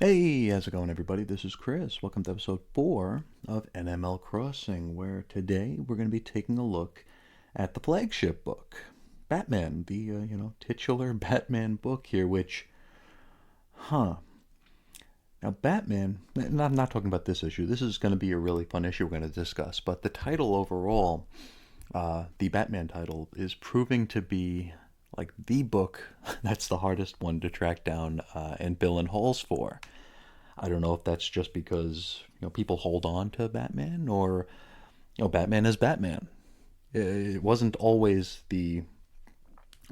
Hey, how's it going, everybody? This is Chris. Welcome to episode 4 of NML Crossing, where today we're going to be taking a look at the flagship book, Batman, the titular Batman book here. Which, huh? Now, Batman. And I'm not talking about this issue. This is going to be a really fun issue we're going to discuss. But the title overall, the Batman title, is proving to be like the book that's the hardest one to track down and bill in holes for. I don't know if that's just because people hold on to Batman, or Batman is Batman. It wasn't always the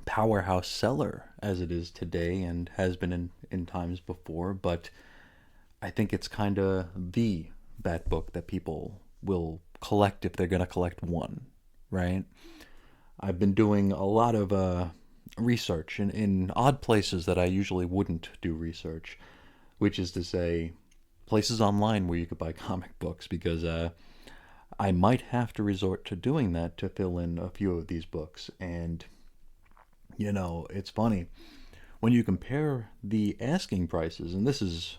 powerhouse seller as it is today and has been in times before, but I think it's kind of the Bat book that people will collect if they're going to collect one, right? I've been doing a lot of research in odd places that I usually wouldn't do research, which is to say, places online where you could buy comic books, because I might have to resort to doing that to fill in a few of these books. And, it's funny. When you compare the asking prices, and this is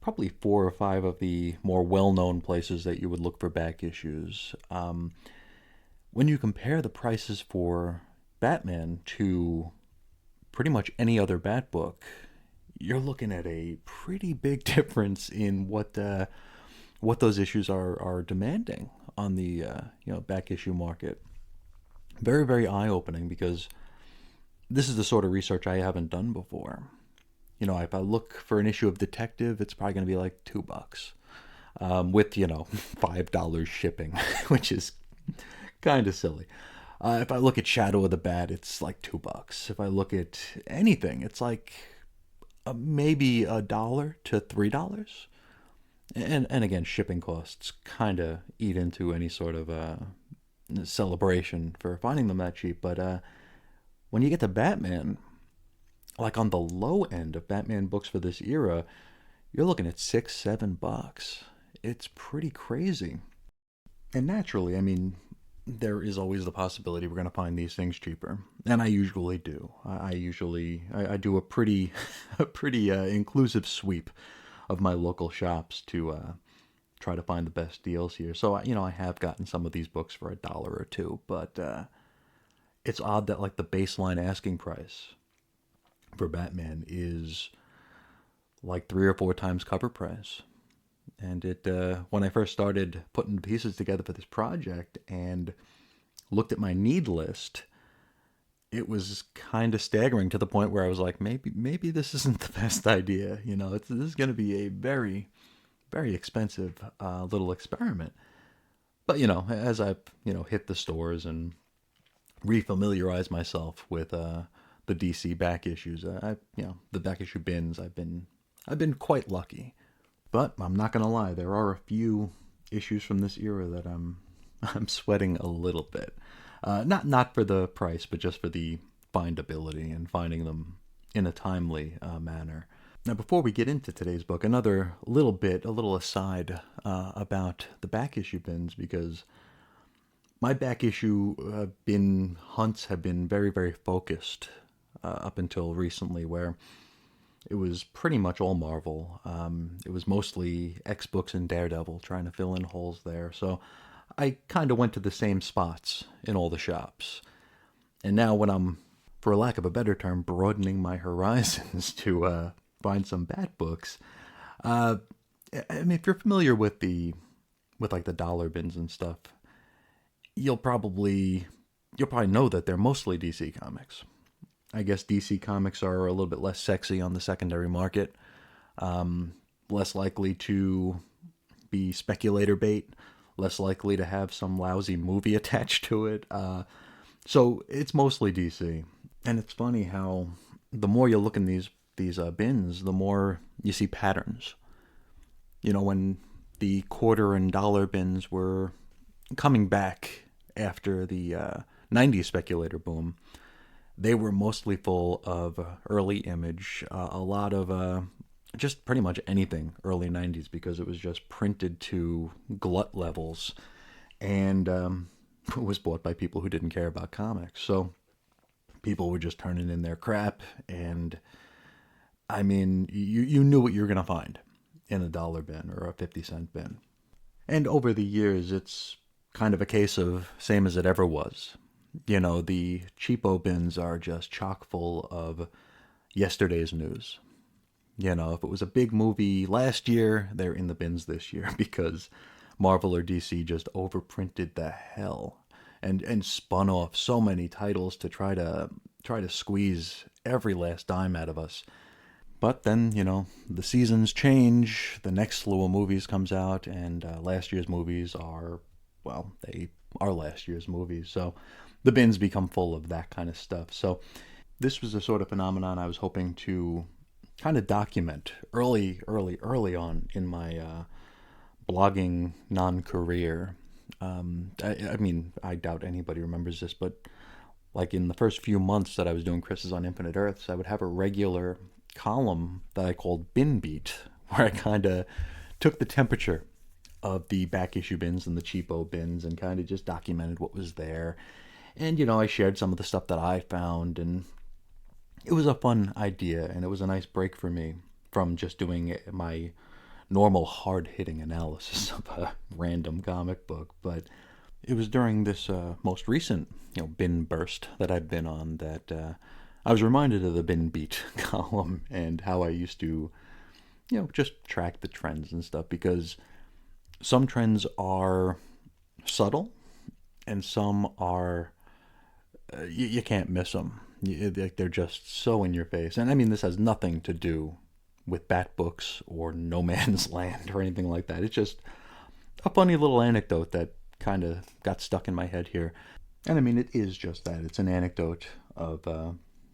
probably four or five of the more well known places that you would look for back issues, when you compare the prices for Batman to pretty much any other Bat book, you're looking at a pretty big difference in what those issues are demanding on the back issue market. Very, very eye opening, because this is the sort of research I haven't done before. If I look for an issue of Detective, it's probably going to be like $2, with $5 shipping, which is kind of silly. If I look at Shadow of the Bat, it's like $2. If I look at anything, it's like maybe $1 to $3. And again, shipping costs kind of eat into any sort of celebration for finding them that cheap. But when you get to Batman, like on the low end of Batman books for this era, you're looking at $6, $7. It's pretty crazy. And naturally, I mean, there is always the possibility we're going to find these things cheaper, and I usually do. I do a pretty a pretty inclusive sweep of my local shops to try to find the best deals here. So I have gotten some of these books for $1 or $2, but it's odd that like the baseline asking price for Batman is like 3 or 4 times cover price. And it when I first started putting the pieces together for this project and looked at my need list, it was kind of staggering, to the point where I was like, maybe this isn't the best idea. This is going to be a very, very expensive little experiment. But as I've hit the stores and refamiliarize myself with the DC back issues, the back issue bins, I've been quite lucky. But I'm not gonna lie, there are a few issues from this era that I'm sweating a little bit. Not for the price, but just for the findability and finding them in a timely manner. Now, before we get into today's book, another a little aside about the back issue bins, because my back issue bin hunts have been very, very focused up until recently, where it was pretty much all Marvel. It was mostly X books and Daredevil, trying to fill in holes there. So I kind of went to the same spots in all the shops. And now, when I'm, for lack of a better term, broadening my horizons to find some Bat books, uh, I mean, if you're familiar with like the dollar bins and stuff, you'll probably know that they're mostly DC comics. I guess DC comics are a little bit less sexy on the secondary market, less likely to be speculator bait, less likely to have some lousy movie attached to it. So it's mostly DC. And it's funny how the more you look in these bins, the more you see patterns. When the quarter and dollar bins were coming back after the 90s speculator boom, they were mostly full of early Image, a lot of just pretty much anything early 90s, because it was just printed to glut levels, and was bought by people who didn't care about comics. So people were just turning in their crap, and I mean, you knew what you were going to find in a dollar bin or a 50-cent bin. And over the years, it's kind of a case of same as it ever was. You know, the cheapo bins are just chock full of yesterday's news. You know, if it was a big movie last year, they're in the bins this year because Marvel or DC just overprinted the hell and spun off so many titles to try to squeeze every last dime out of us. But then, you know, the seasons change, the next slew of movies comes out, and last year's movies are, well, they are last year's movies. So the bins become full of that kind of stuff. So this was a sort of phenomenon I was hoping to kind of document early on in my blogging non-career. I mean, I doubt anybody remembers this, but like in the first few months that I was doing Chris's on Infinite Earths, I would have a regular column that I called Bin Beat, where I kind of took the temperature of the back issue bins and the cheapo bins and kind of just documented what was there. And, you know, I shared some of the stuff that I found, and it was a fun idea, and it was a nice break for me from just doing my normal hard-hitting analysis of a random comic book. But it was during this most recent, bin burst that I've been on that I was reminded of the Bin Beat column and how I used to, just track the trends and stuff, because some trends are subtle and some are, you can't miss them. They're just so in your face. And I mean, this has nothing to do with Bat Books or No Man's Land or anything like that. It's just a funny little anecdote that kind of got stuck in my head here. And I mean, it is just that. It's an anecdote of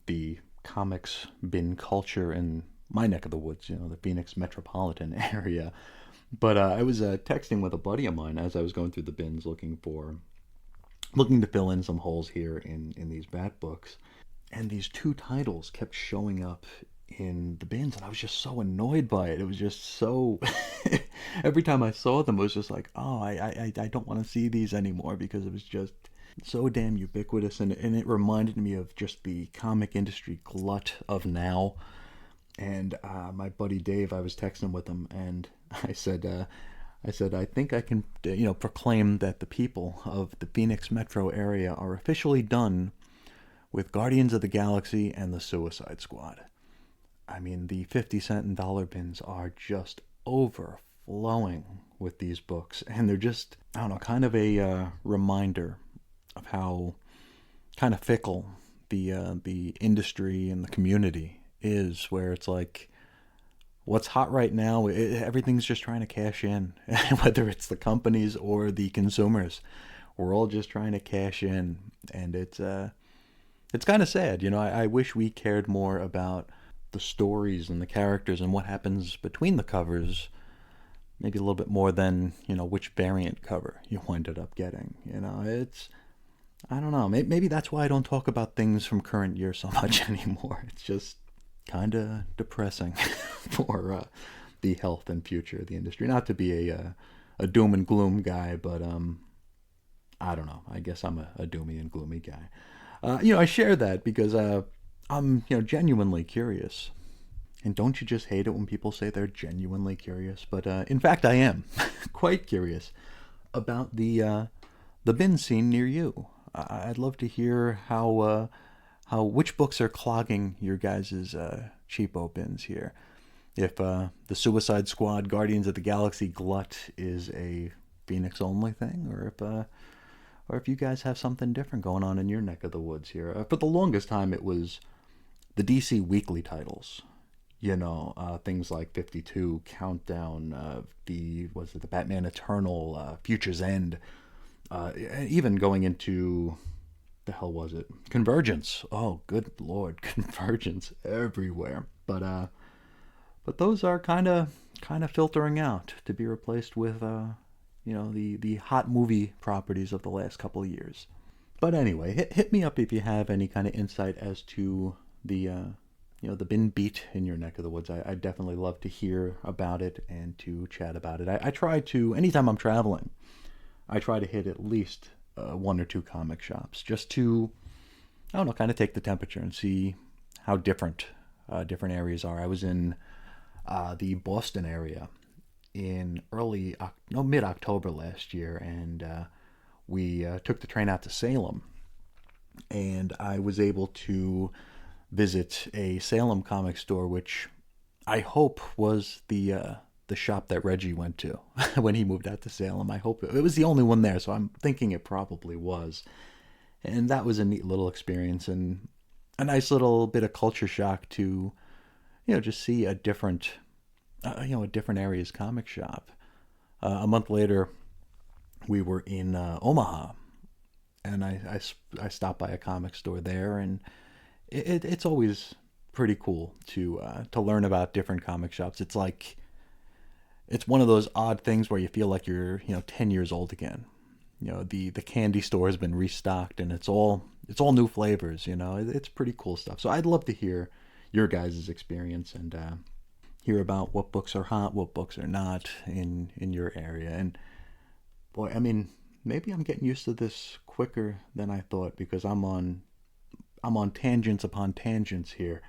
the comics bin culture in my neck of the woods, the Phoenix metropolitan area. But I was texting with a buddy of mine as I was going through the bins looking to fill in some holes here in these Bat Books. And these two titles kept showing up in the bins, and I was just so annoyed by it. It was just so... Every time I saw them, it was just like, oh, I don't want to see these anymore, because it was just so damn ubiquitous, and it reminded me of just the comic industry glut of now. And my buddy Dave, I was texting with him, and I said, I think I can, proclaim that the people of the Phoenix metro area are officially done with Guardians of the Galaxy and the Suicide Squad. I mean, the 50-cent and dollar bins are just overflowing with these books, and they're just, I don't know, kind of a reminder of how kind of fickle the industry and the community is, where it's like, what's hot right now, everything's just trying to cash in, whether it's the companies or the consumers. We're all just trying to cash in, and it's kind of sad. I wish we cared more about the stories and the characters and what happens between the covers, maybe a little bit more than, which variant cover you ended up getting. I don't know, maybe that's why I don't talk about things from current year so much anymore. It's just kind of depressing for the health and future of the industry. Not to be a doom and gloom guy, but I don't know, I guess I'm a doomy and gloomy guy. I share that because I'm, genuinely curious. And don't you just hate it when people say they're genuinely curious? But in fact, I am quite curious about the bin scene near you. I'd love to hear how which books are clogging your guys' cheapo bins here. If the Suicide Squad, Guardians of the Galaxy glut is a Phoenix only thing, or if you guys have something different going on in your neck of the woods here. For the longest time, it was the DC weekly titles. Things like 52, Countdown, the Batman Eternal, Future's End, even going into, the hell was it? Convergence. Oh, good lord, Convergence everywhere. But those are kind of filtering out to be replaced with the hot movie properties of the last couple of years. But anyway, hit me up if you have any kind of insight as to the bin beat in your neck of the woods. I definitely love to hear about it and to chat about it. I try to, anytime I'm traveling, I try to hit at least one or two comic shops just to, I don't know, kind of take the temperature and see how different different areas are. I was in the Boston area in mid-October last year, and we took the train out to Salem, and I was able to visit a Salem comic store, which I hope was the shop that Reggie went to when he moved out to Salem. I hope it was the only one there, so I'm thinking it probably was. And that was a neat little experience and a nice little bit of culture shock to, just see a different, a different area's comic shop. A month later, we were in Omaha, and I stopped by a comic store there, and it's always pretty cool to learn about different comic shops. It's one of those odd things where you feel like you're 10 years old again. The candy store has been restocked, and it's all new flavors. It's pretty cool stuff. So I'd love to hear your guys' experience and hear about what books are hot, what books are not in your area. And boy, I mean, maybe I'm getting used to this quicker than I thought, because I'm on tangents upon tangents here.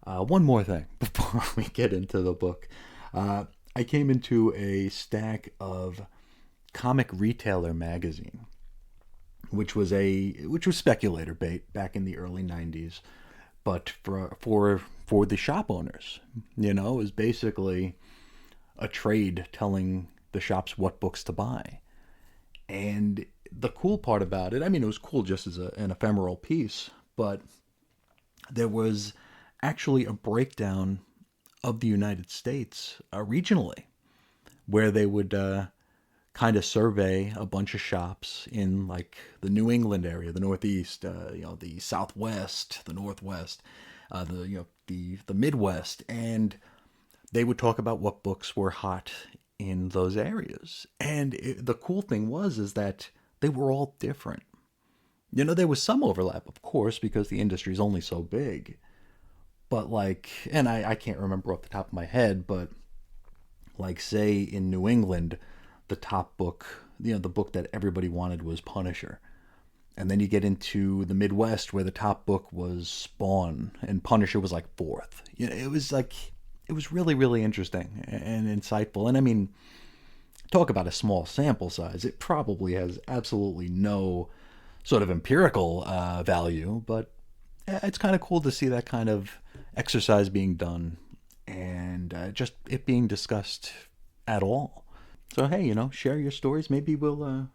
One more thing before we get into the book. I came into a stack of Comic Retailer magazine, which was speculator bait back in the early '90s, but for the shop owners. It was basically a trade telling the shops what books to buy. And the cool part about it, I mean, it was cool just as an ephemeral piece, but there was actually a breakdown of the United States regionally, where they would kind of survey a bunch of shops in like the New England area, the Northeast, the Southwest, the Northwest, the Midwest, and they would talk about what books were hot in those areas. And the cool thing is that they were all different. There was some overlap, of course, because the industry is only so big. But and I can't remember off the top of my head, but say in New England, the top book, the book that everybody wanted was Punisher. And then you get into the Midwest where the top book was Spawn and Punisher was fourth. It was really, really interesting and insightful. And I mean, talk about a small sample size. It probably has absolutely no sort of empirical value, but it's kind of cool to see that kind of exercise being done and just it being discussed at all. So hey, share your stories. Maybe we'll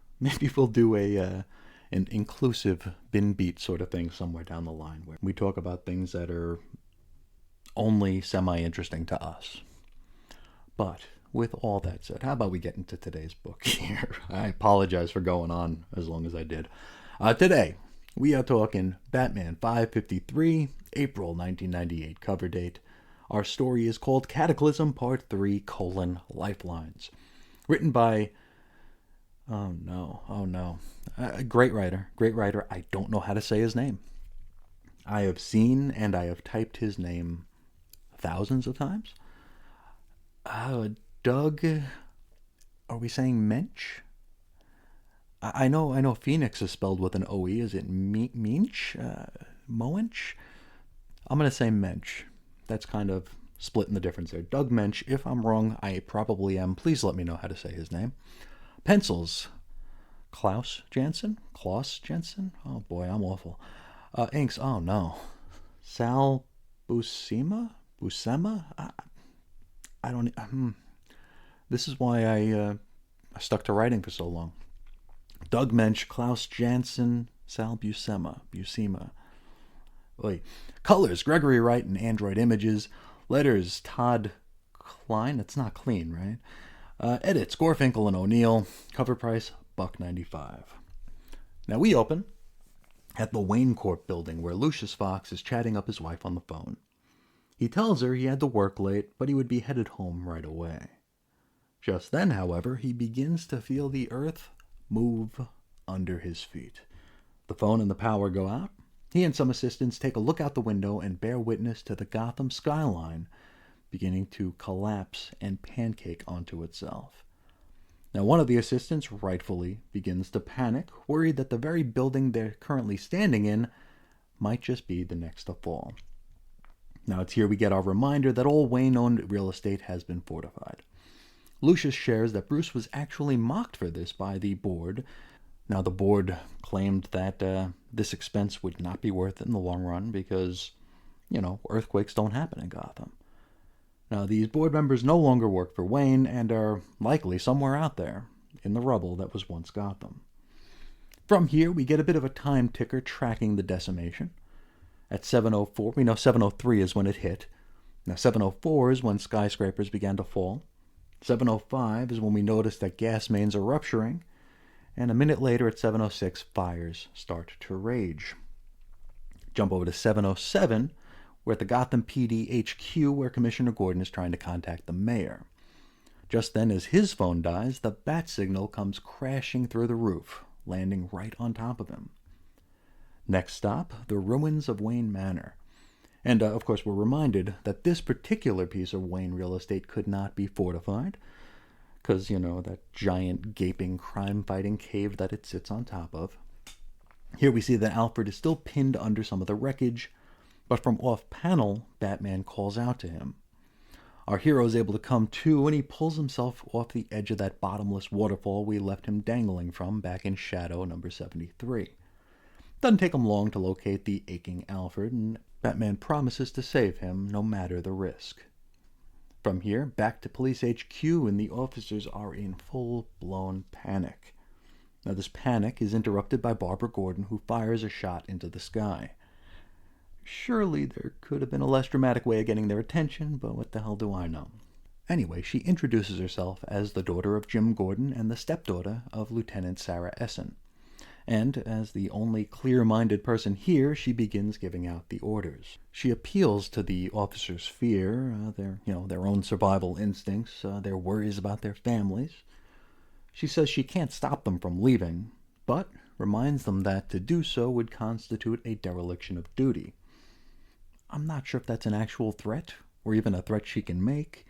do an inclusive bin beat sort of thing somewhere down the line where we talk about things that are only semi-interesting to us. But with all that said, how about we get into today's book here? I apologize for going on as long as I did. Today, we are talking Batman 553, April 1998 cover date. Our story is called Cataclysm Part 3, Lifelines. Written by, oh no, a great writer. I don't know how to say his name. I have seen and I have typed his name thousands of times. Doug, are we saying Mensch? I know Phoenix is spelled with an OE. Is it Minch? Moench? I'm going to say Mensch. That's kind of splitting the difference there. Doug Mensch. If I'm wrong, I probably am. Please let me know how to say his name. Pencils. Klaus Janson? Oh boy, I'm awful. Inks. Oh no. Sal Buscema? I don't... This is why I stuck to writing for so long. Doug Mensch, Klaus Janson, Sal Buscema. Wait. Colors, Gregory Wright and Android Images. Letters, Todd Klein. It's not clean, right? Edits, Gorfinkel and O'Neill. Cover price, $1.95. Now we open at the Wayne Corp building where Lucius Fox is chatting up his wife on the phone. He tells her he had to work late, but he would be headed home right away. Just then, however, he begins to feel the earth move under his feet. The phone and the power go out. He and some assistants take a look out the window and bear witness to the Gotham skyline beginning to collapse and pancake onto itself. Now, one of the assistants rightfully begins to panic, worried that the very building they're currently standing in might just be the next to fall. Now it's here we get our reminder that all Wayne-owned real estate has been fortified. Lucius shares that Bruce was actually mocked for this by the board. Now the board claimed that this expense would not be worth it in the long run because, earthquakes don't happen in Gotham. Now these board members no longer work for Wayne and are likely somewhere out there in the rubble that was once Gotham. From here, we get a bit of a time ticker tracking the decimation. At 7:04, we know 7:03 is when it hit. Now 7:04 is when skyscrapers began to fall. 7:05 is when we notice that gas mains are rupturing. And a minute later at 7:06, fires start to rage. Jump over to 7:07, we're at the Gotham PD HQ where Commissioner Gordon is trying to contact the mayor. Just then, as his phone dies, the bat signal comes crashing through the roof, landing right on top of him. Next stop, the ruins of Wayne Manor. And, of course, we're reminded that this particular piece of Wayne real estate could not be fortified, because, that giant, gaping, crime-fighting cave that it sits on top of. Here we see that Alfred is still pinned under some of the wreckage, but from off-panel, Batman calls out to him. Our hero is able to come to, and he pulls himself off the edge of that bottomless waterfall we left him dangling from back in Shadow number 73. Doesn't take him long to locate the aching Alfred, and Batman promises to save him no matter the risk. From here, back to Police HQ, and the officers are in full-blown panic. Now this panic is interrupted by Barbara Gordon, who fires a shot into the sky. Surely there could have been a less dramatic way of getting their attention, but what the hell do I know? Anyway, she introduces herself as the daughter of Jim Gordon and the stepdaughter of Lieutenant Sarah Essen. And as the only clear-minded person here, she begins giving out the orders. She appeals to the officers' fear, their own survival instincts, their worries about their families. She says she can't stop them from leaving, but reminds them that to do so would constitute a dereliction of duty. I'm not sure if that's an actual threat, or even a threat she can make,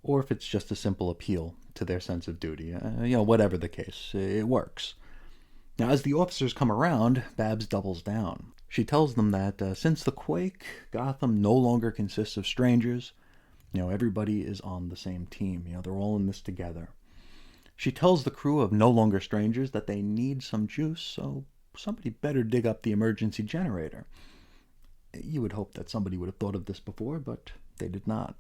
or if it's just a simple appeal to their sense of duty. Whatever the case, it works. Now, as the officers come around, Babs doubles down. She tells them that since the quake, Gotham no longer consists of strangers. Everybody is on the same team. They're all in this together. She tells the crew of No Longer Strangers that they need some juice, so somebody better dig up the emergency generator. You would hope that somebody would have thought of this before, but they did not.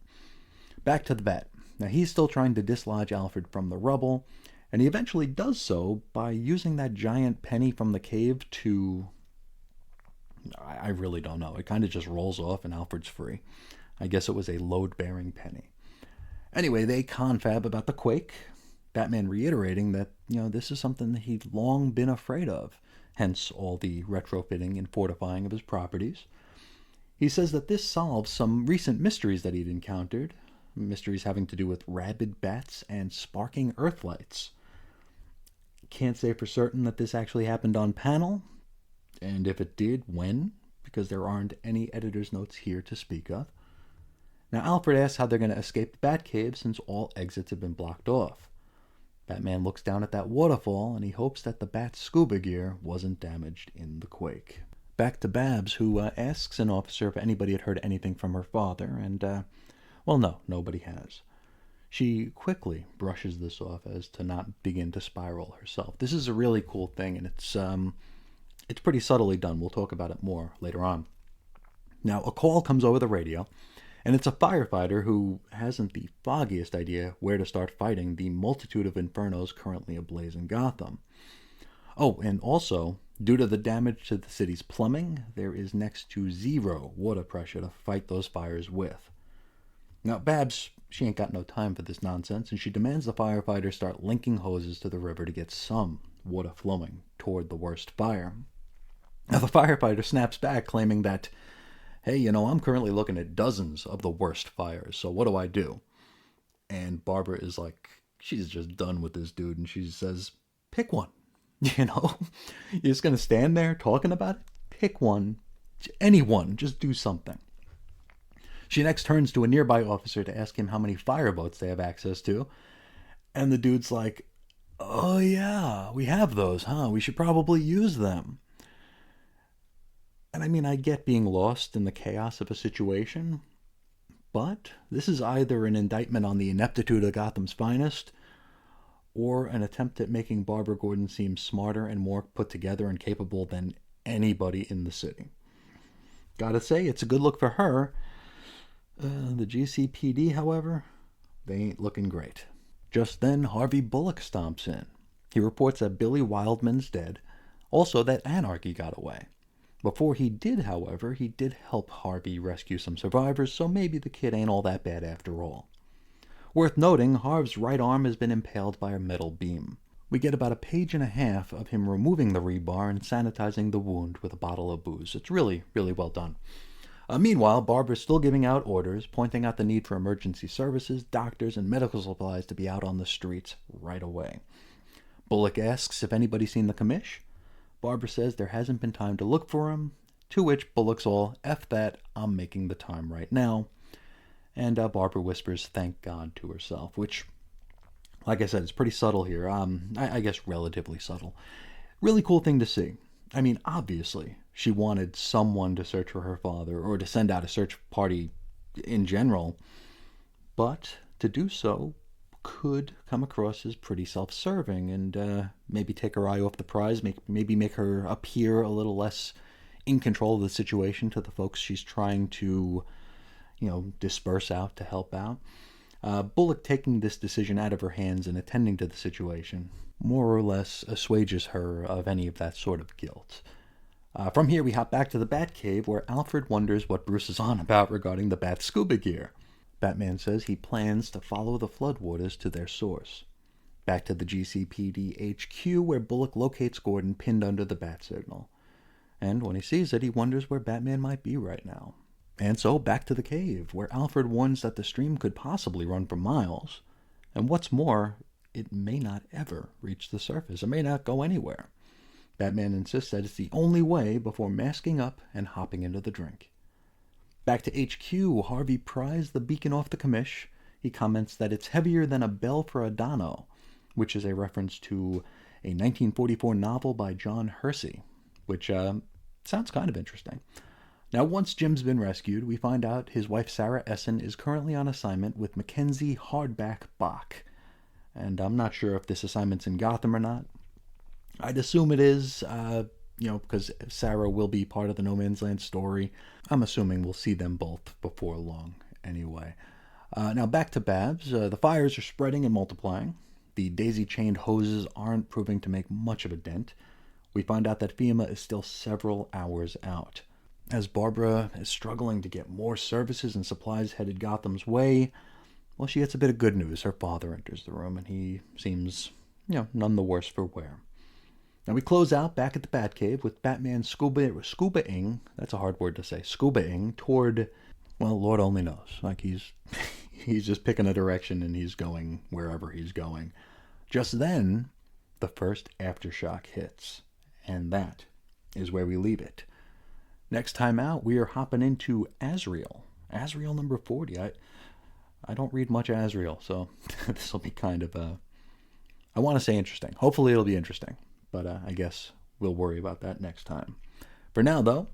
Back to the Bat. Now, he's still trying to dislodge Alfred from the rubble, and he eventually does so by using that giant penny from the cave to... I really don't know. It kind of just rolls off and Alfred's free. I guess it was a load-bearing penny. Anyway, they confab about the quake, Batman reiterating that, this is something that he'd long been afraid of, hence all the retrofitting and fortifying of his properties. He says that this solves some recent mysteries that he'd encountered, mysteries having to do with rabid bats and sparking earthlights. Can't say for certain that this actually happened on panel, and if it did, when, because there aren't any editor's notes here to speak of. Now, Alfred asks how they're going to escape the Batcave since all exits have been blocked off. Batman looks down at that waterfall, and he hopes that the Bat's scuba gear wasn't damaged in the quake. Back to Babs, who asks an officer if anybody had heard anything from her father, and, no, nobody has. She quickly brushes this off as to not begin to spiral herself. This is a really cool thing, and it's pretty subtly done. We'll talk about it more later on. Now, a call comes over the radio, and it's a firefighter who hasn't the foggiest idea where to start fighting the multitude of infernos currently ablaze in Gotham. Oh, and also, due to the damage to the city's plumbing, there is next to zero water pressure to fight those fires with. Now, Babs, she ain't got no time for this nonsense, and she demands the firefighters start linking hoses to the river to get some water flowing toward the worst fire. Now, the firefighter snaps back, claiming that, hey, I'm currently looking at dozens of the worst fires, so what do I do? And Barbara is like, she's just done with this dude, and she says, pick one. You're just going to stand there talking about it? Pick one. Anyone. Just do something. She next turns to a nearby officer to ask him how many fireboats they have access to. And the dude's like, oh yeah, we have those, huh? We should probably use them. And I mean, I get being lost in the chaos of a situation, but this is either an indictment on the ineptitude of Gotham's finest, or an attempt at making Barbara Gordon seem smarter and more put together and capable than anybody in the city. Gotta say, it's a good look for her. The GCPD, however, they ain't looking great. Just then, Harvey Bullock stomps in. He reports that Billy Wildman's dead, also that Anarchy got away. Before he did, however, he did help Harvey rescue some survivors, so maybe the kid ain't all that bad after all. Worth noting, Harv's right arm has been impaled by a metal beam. We get about a page and a half of him removing the rebar and sanitizing the wound with a bottle of booze. It's really, really well done. Meanwhile, Barbara's still giving out orders, pointing out the need for emergency services, doctors, and medical supplies to be out on the streets right away. Bullock asks if anybody's seen the commish. Barbara says there hasn't been time to look for him, to which Bullock's all, F that, I'm making the time right now. And Barbara whispers, thank God, to herself, which, like I said, is pretty subtle here. I guess relatively subtle. Really cool thing to see. I mean, obviously, she wanted someone to search for her father, or to send out a search party in general, but to do so could come across as pretty self-serving and maybe take her eye off the prize, maybe make her appear a little less in control of the situation to the folks she's trying to, disperse out to help out. Bullock taking this decision out of her hands and attending to the situation more or less assuages her of any of that sort of guilt. From here, we hop back to the Batcave, where Alfred wonders what Bruce is on about regarding the Bat scuba gear. Batman says he plans to follow the floodwaters to their source. Back to the GCPD HQ, where Bullock locates Gordon pinned under the bat signal. And when he sees it, he wonders where Batman might be right now. And so back to the cave, where Alfred warns that the stream could possibly run for miles. And what's more, it may not ever reach the surface. It may not go anywhere. Batman insists that it's the only way before masking up and hopping into the drink. Back to HQ, Harvey pries the beacon off the commish. He comments that it's heavier than a bell for a dono, which is a reference to a 1944 novel by John Hersey, which sounds kind of interesting. Now, once Jim's been rescued, we find out his wife Sarah Essen is currently on assignment with Mackenzie Hardback Bach. And I'm not sure if this assignment's in Gotham or not. I'd assume it is, because Sarah will be part of the No Man's Land story. I'm assuming we'll see them both before long anyway. Now back to Babs. The fires are spreading and multiplying. The daisy-chained hoses aren't proving to make much of a dent. We find out that FEMA is still several hours out. As Barbara is struggling to get more services and supplies headed Gotham's way, well, she gets a bit of good news. Her father enters the room, and he seems, none the worse for wear. Now we close out back at the Batcave with Batman scuba-ing, that's a hard word to say, scuba-ing toward, well, Lord only knows. Like he's just picking a direction and he's going wherever he's going. Just then, the first aftershock hits, and that is where we leave it. Next time out, we are hopping into Azrael number 40. I don't read much Azrael, so this will be kind of I want to say interesting. Hopefully it'll be interesting, but I guess we'll worry about that next time. For now, though,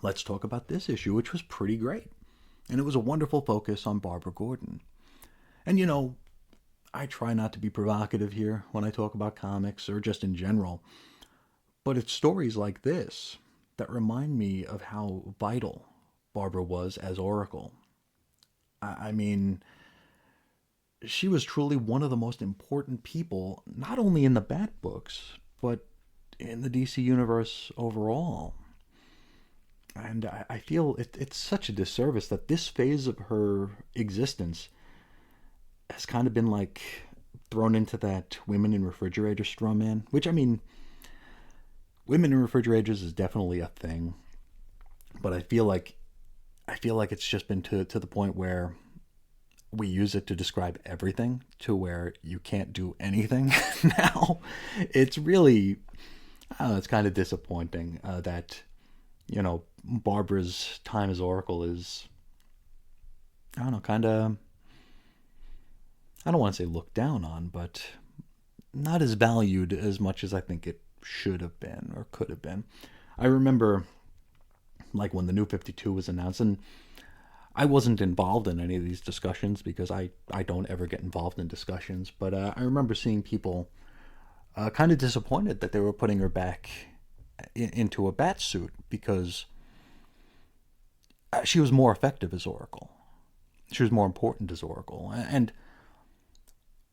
let's talk about this issue, which was pretty great. And it was a wonderful focus on Barbara Gordon. And I try not to be provocative here when I talk about comics or just in general, but it's stories like this that remind me of how vital Barbara was as Oracle. I mean, she was truly one of the most important people, not only in the Bat books, but in the DC universe overall. And I feel it's such a disservice that this phase of her existence has kind of been like thrown into that women in refrigerators straw man, which, I mean, women in refrigerators is definitely a thing, but I feel like it's just been to the point where we use it to describe everything, to where you can't do anything now. It's really, I don't know, it's kind of disappointing that, Barbara's time as Oracle is, I don't know, kind of, I don't want to say looked down on, but not as valued as much as I think it should have been or could have been. I remember like when the New 52 was announced. And I wasn't involved in any of these discussions because I don't ever get involved in discussions. But I remember seeing people kind of disappointed that they were putting her back into a bat suit because she was more effective as Oracle. She was more important as Oracle. And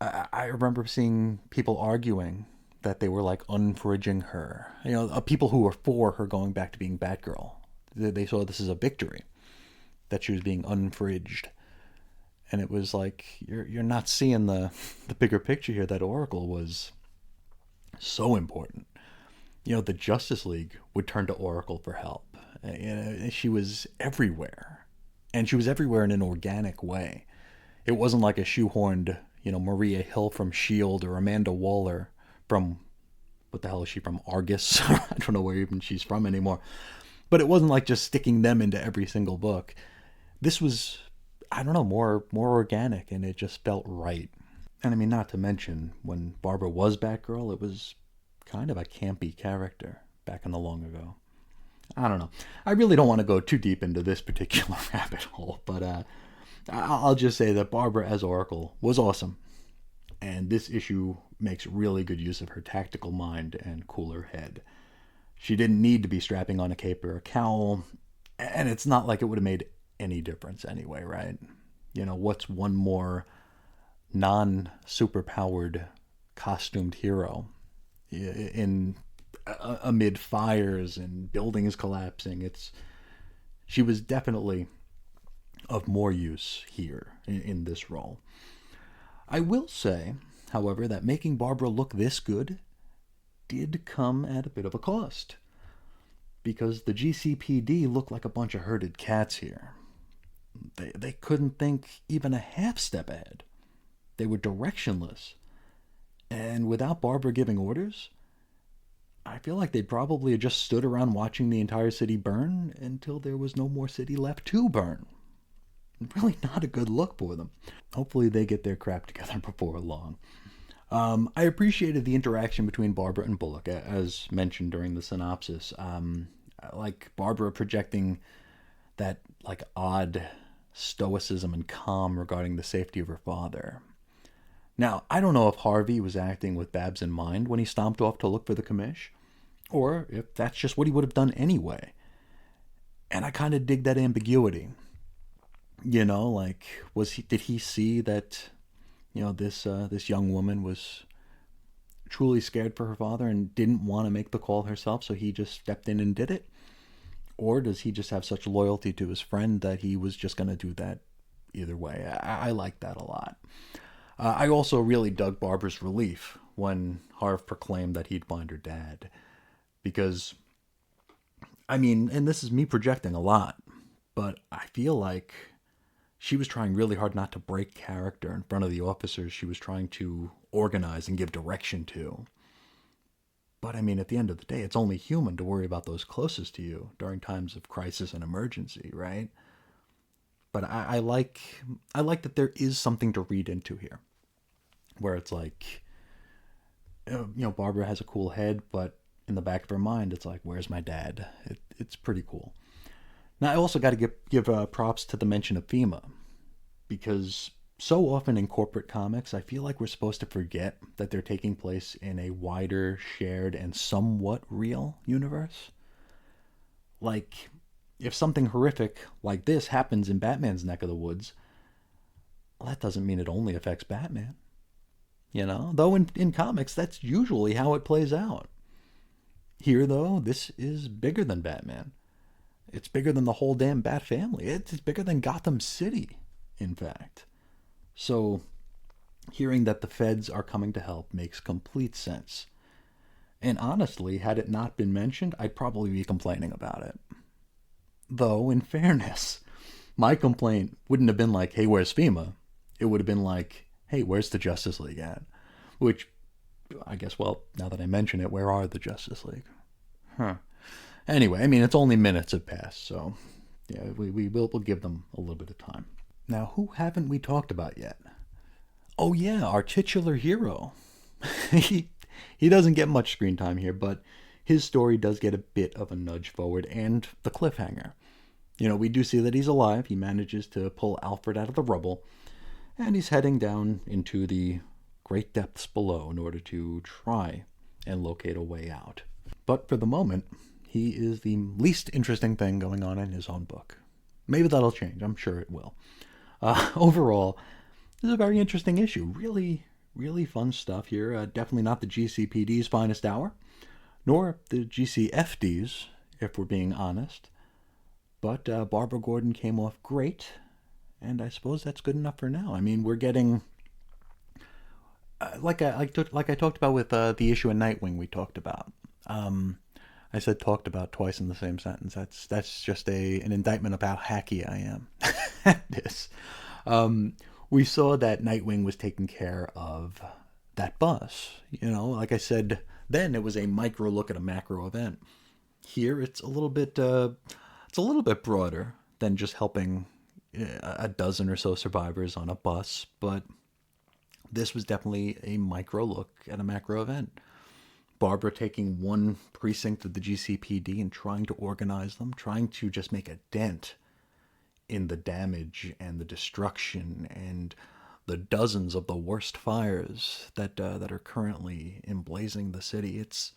I remember seeing people arguing that they were like unfridging her. You know, people who were for her going back to being Batgirl. They saw this as a victory, that she was being unfridged. And it was like, you're not seeing the bigger picture here, that Oracle was so important. You know, the Justice League would turn to Oracle for help. You know, she was everywhere. And she was everywhere in an organic way. It wasn't like a shoehorned, you know, Maria Hill from S.H.I.E.L.D. or Amanda Waller from, what the hell is she from, Argus? I don't know where even she's from anymore. But it wasn't like just sticking them into every single book. This was, I don't know, more organic, and it just felt right. And I mean, not to mention, when Barbara was Batgirl, it was kind of a campy character back in the long ago. I don't know. I really don't want to go too deep into this particular rabbit hole, but I'll just say that Barbara as Oracle was awesome. And this issue makes really good use of her tactical mind and cooler head. She didn't need to be strapping on a cape or a cowl, and it's not like it would have made any difference anyway, right? You know, what's one more non-superpowered costumed hero in amid fires and buildings collapsing? She was definitely of more use here in this role. I will say, however, that making Barbara look this good did come at a bit of a cost, because the GCPD looked like a bunch of herded cats here. They couldn't think even a half step ahead. They were directionless. And without Barbara giving orders, I feel like they probably had just stood around watching the entire city burn until there was no more city left to burn. Really not a good look for them. Hopefully they get their crap together before long. I appreciated the interaction between Barbara and Bullock, as mentioned during the synopsis. Like Barbara projecting that like odd stoicism and calm regarding the safety of her father. Now, I don't know if Harvey was acting with Babs in mind when he stomped off to look for the commish, or if that's just what he would have done anyway. And I kind of dig that ambiguity. You know, like, did he see that, you know, this young woman was truly scared for her father and didn't want to make the call herself, so he just stepped in and did it? Or does he just have such loyalty to his friend that he was just going to do that either way? I like that a lot. I also really dug Barbara's relief when Harv proclaimed that he'd find her dad. Because, I mean, and this is me projecting a lot, but I feel like she was trying really hard not to break character in front of the officers she was trying to organize and give direction to. But I mean, at the end of the day, it's only human to worry about those closest to you during times of crisis and emergency, right? But I like that there is something to read into here, where it's like, you know, Barbara has a cool head, but in the back of her mind, it's like, where's my dad? It's pretty cool. Now, I also got to give props to the mention of FEMA, because so often in corporate comics, I feel like we're supposed to forget that they're taking place in a wider, shared, and somewhat real universe. Like, if something horrific like this happens in Batman's neck of the woods, well, that doesn't mean it only affects Batman. You know? Though in comics, that's usually how it plays out. Here, though, this is bigger than Batman. It's bigger than the whole damn Bat family. It's bigger than Gotham City, in fact. So, hearing that the feds are coming to help makes complete sense. And honestly, had it not been mentioned, I'd probably be complaining about it. Though, in fairness, my complaint wouldn't have been like, hey, where's FEMA? It would have been like, hey, where's the Justice League at? Which, I guess, well, now that I mention it, where are the Justice League? Anyway, I mean, it's only minutes have passed, so yeah, we'll give them a little bit of time. Now, who haven't we talked about yet? Oh yeah, our titular hero. He doesn't get much screen time here, but his story does get a bit of a nudge forward and the cliffhanger. We do see that he's alive. He manages to pull Alfred out of the rubble, and he's heading down into the great depths below in order to try and locate a way out. But for the moment, he is the least interesting thing going on in his own book. Maybe that'll change. I'm sure it will. Overall, this is a very interesting issue. Really, really fun stuff here. Definitely not the GCPD's finest hour, nor the GCFD's, if we're being honest. But Barbara Gordon came off great, and I suppose that's good enough for now. I mean, we're getting, like I talked about with the issue of Nightwing we talked about. I said talked about twice in the same sentence. That's just an indictment of how hacky I am at this. We saw that Nightwing was taking care of that bus. Like I said, then it was a micro look at a macro event. Here it's a little bit broader than just helping a dozen or so survivors on a bus, but this was definitely a micro look at a macro event. Barbara taking one precinct of the GCPD and trying to organize them, trying to just make a dent in the damage and the destruction and the dozens of the worst fires that are currently emblazing the city. It's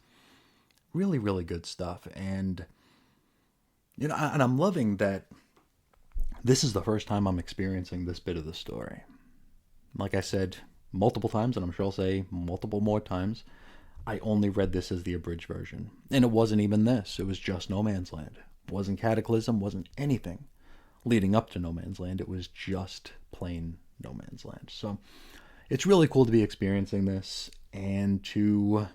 really, really good stuff. And and I'm loving that this is the first time I'm experiencing this bit of the story. Like I said multiple times, and I'm sure I'll say multiple more times, I only read this as the abridged version. And it wasn't even this. It was just No Man's Land. It wasn't Cataclysm, wasn't anything leading up to No Man's Land. It was just plain No Man's Land. So it's really cool to be experiencing this and to,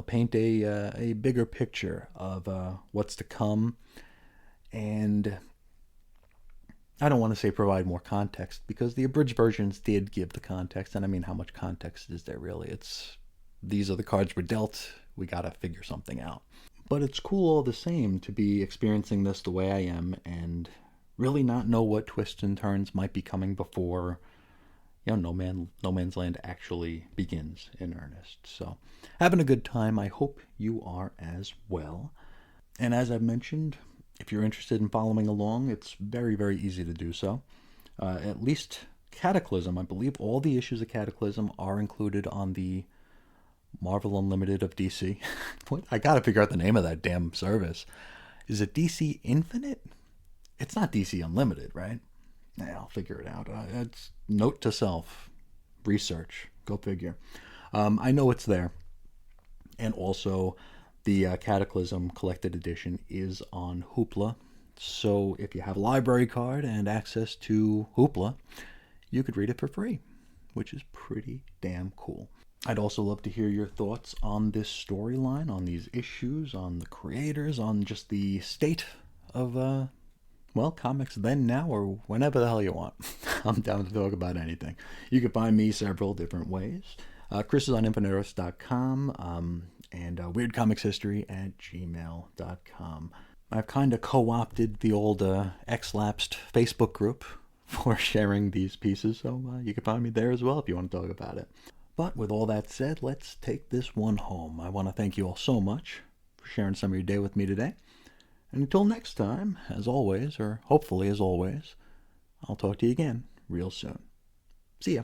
paint a bigger picture of what's to come. And I don't want to say provide more context, because the abridged versions did give the context. And I mean, how much context is there really? These are the cards we're dealt. We got to figure something out. But it's cool all the same to be experiencing this the way I am and really not know what twists and turns might be coming before No Man's Land actually begins in earnest. So, having a good time. I hope you are as well. And as I've mentioned, if you're interested in following along, it's very, very easy to do so. At least Cataclysm, I believe all the issues of Cataclysm are included on the Marvel Unlimited of DC. What? I gotta figure out the name of that damn service. Is it DC Infinite? It's not DC Unlimited, right? Yeah, I'll figure it out. It's note to self. Research. Go figure. I know it's there. And also, the Cataclysm Collected Edition is on Hoopla. So if you have a library card and access to Hoopla, you could read it for free, which is pretty damn cool. I'd also love to hear your thoughts on this storyline, on these issues, on the creators, on just the state of, comics then, now, or whenever the hell you want. I'm down to talk about anything. You can find me several different ways. Chris is on InfiniteEarths.com and weirdcomicshistory at gmail.com. I've kind of co-opted the old X-lapsed Facebook group for sharing these pieces, so you can find me there as well if you want to talk about it. But with all that said, let's take this one home. I want to thank you all so much for sharing some of your day with me today. And until next time, as always, or hopefully as always, I'll talk to you again real soon. See ya.